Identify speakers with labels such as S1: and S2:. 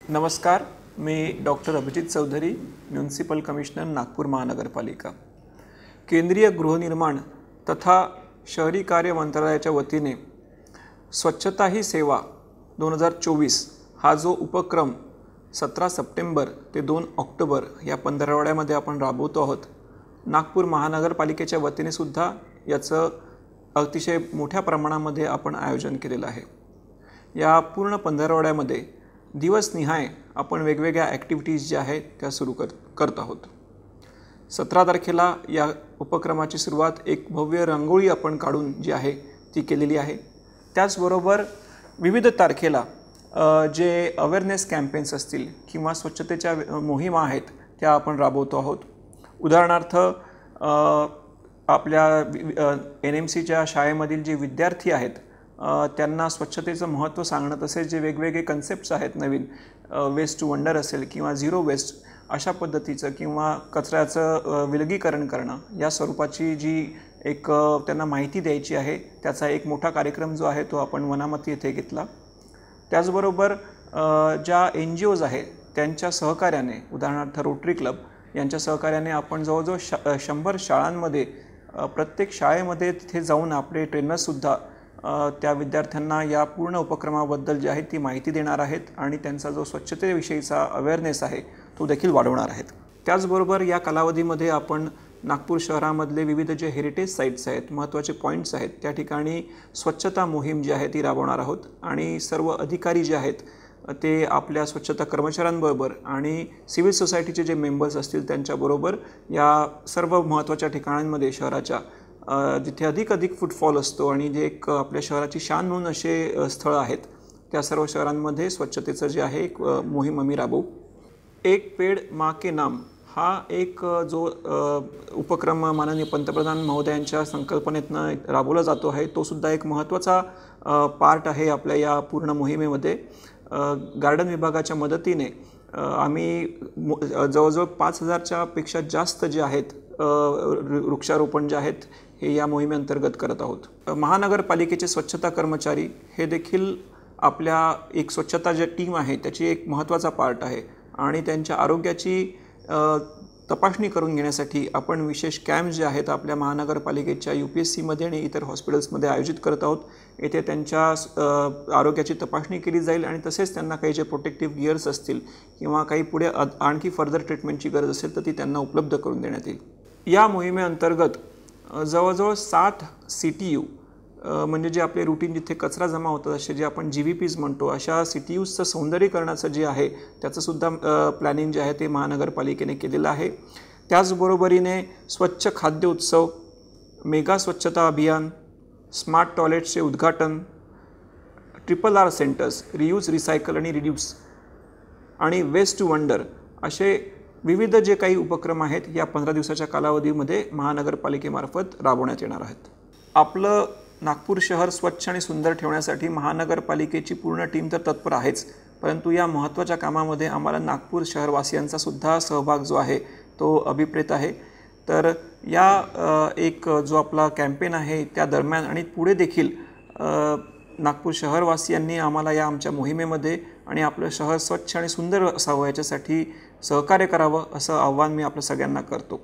S1: नमस्कार, मी doctor Abhijit Chaudhari, municipal commissioner Nagpur महानगरपालिका। केंद्रीय गृहनिर्माण तथा शहरी कार्य मंत्रालयाच्या वतीने स्वच्छता ही सेवा 2024 हा जो उपक्रम 17 सप्टेंबर ते 2 ऑक्टोबर या पंधरवड्यामध्ये आपण राबवतो आहोत। नागपूर महानगरपालिकेच्या वतीने सुद्धा याचं अतिशय मोठ्या प्रमाणामध्ये आपण आयोजन केलेलं आहे। या पूर्ण पंधरवड्यामध्ये दिवसनिहाय आपण वेगवेगळ्या ॲक्टिव्हिटीज ज्या आहेत त्या सुरू करत आहोत। 17 तारखेला या उपक्रमाची सुरुवात एक भव्य रांगोळी आपण काढून जी आहे ती केलेली आहे। त्याचबरोबर विविध तारखेला जे अवेअरनेस कॅम्पेन्स असतील किंवा स्वच्छतेच्या मोहिमा आहेत त्या आपण राबवतो आहोत। उदाहरणार्थ आपल्या NMCच्या शाळेमधील जे विद्यार्थी आहेत त्यांना स्वच्छतेचं महत्त्व सांगणं, तसेच जे वेगवेगळे कन्सेप्ट्स आहेत नवीन वेस्ट टू वंडर असेल किंवा झिरो वेस्ट अशा पद्धतीचं किंवा कचऱ्याचं विलगीकरण करणं या स्वरूपाची जी एक त्यांना माहिती द्यायची आहे त्याचा एक मोठा कार्यक्रम जो आहे तो आपण वनामती येथे घेतला। त्याचबरोबर ज्या NGOज आहेत त्यांच्या सहकार्याने, उदाहरणार्थ रोटरी क्लब यांच्या सहकार्याने आपण जवळजवळ 100 शाळांमध्ये प्रत्येक शाळेमध्ये तिथे जाऊन आपले ट्रेनर्ससुद्धा त्या विद्यार्थ्यांना या पूर्ण उपक्रमाबद्दल जी आहे ती माहिती देणार आहेत आणि त्यांचा जो स्वच्छतेविषयीचा अवेअरनेस आहे तो देखील वाढवणार आहेत। त्याचबरोबर या कालावधीमध्ये आपण नागपूर शहरामधले विविध जे हेरिटेज साईट्स आहेत, महत्त्वाचे पॉईंट्स आहेत, त्या ठिकाणी स्वच्छता मोहीम जी आहे ती राबवणार आहोत आणि सर्व अधिकारी जे आहेत ते आपल्या स्वच्छता कर्मचाऱ्यांबरोबर आणि सिव्हिल सोसायटीचे जे मेंबर्स असतील त्यांच्याबरोबर या सर्व महत्त्वाच्या ठिकाणांमध्ये शहराच्या जिथे अधिक फुटफॉल असतो आणि जे एक आपल्या शहराची शान म्हणून असे स्थळं आहेत त्या सर्व शहरांमध्ये स्वच्छतेचं जे आहे एक मोहीम आम्ही राबवू। एक पेड माँ के नाम हा एक जो उपक्रम माननीय पंतप्रधान महोदयांच्या संकल्पनेतनं राबवला जातो आहे तो सुद्धा एक महत्त्वाचा पार्ट आहे आपल्या या पूर्ण मोहिमेमध्ये। गार्डन विभागाच्या मदतीने आम्ही जवळजवळ 5000च्या पेक्षा जास्त जे आहेत वृक्षारोपण जे आहेत हे या मोहिमेअंतर्गत करत आहोत। महानगरपालिकेचे स्वच्छता कर्मचारी हे देखील आपल्या एक स्वच्छता जे टीम आहे त्याची एक महत्त्वाचा पार्ट आहे आणि त्यांच्या आरोग्याची तपासणी करून घेण्यासाठी आपण विशेष कॅम्प जे आहेत आपल्या महानगरपालिकेच्या UPSCमध्ये आणि इतर हॉस्पिटल्समध्ये आयोजित करत आहोत। येथे त्यांच्या आरोग्याची तपासणी केली जाईल आणि तसेच त्यांना काही जे प्रोटेक्टिव्ह गिअर्स असतील किंवा काही पुढे आणखी फर्दर ट्रीटमेंटची गरज असेल तर ती त्यांना उपलब्ध करून देण्यात येईल। या मोहिमेअंतर्गत जवळजवळ 60 CTU म्हणजे जे आपले रूटीन जिथे कचरा जमा होतात असे जे आपण GVPs म्हणतो अशा CTUजचं सौंदर्यीकरणाचं जे आहे त्याचं सुद्धा प्लॅनिंग जे आहे ते महानगरपालिकेने केलेलं आहे। त्याचबरोबरीने स्वच्छ खाद्य उत्सव, मेगा स्वच्छता अभियान, स्मार्ट टॉयलेट्सचे उद्घाटन, RRR सेंटर्स रियूज, रिसायकल आणि रिड्यूस आणि वेस्ट टू वंडर असे विविध जे काही उपक्रम आहेत या 15 दिवसाच्या कालावधीमध्ये महानगरपालिकेमार्फत राबवण्यात येणार आहेत। आपलं नागपूर शहर स्वच्छ आणि सुंदर ठेवण्यासाठी महानगरपालिकेची पूर्ण टीम तर तत्पर आहेच, परंतु या महत्त्वाच्या कामामध्ये आम्हाला नागपूर शहरवासियांचा सुद्धा सहभाग जो आहे तो अभिप्रेत आहे। तर या एक जो आपला कॅम्पेन आहे त्या दरम्यान आणि पुढे देखील नागपूर शहरवासियांनी आम्हाला या आमच्या मोहिमेमध्ये आणि आपलं शहर स्वच्छ आणि सुंदर असावं याच्यासाठी सहकार्य करावं असं आव्हान मी आपल्या सगळ्यांना करतो।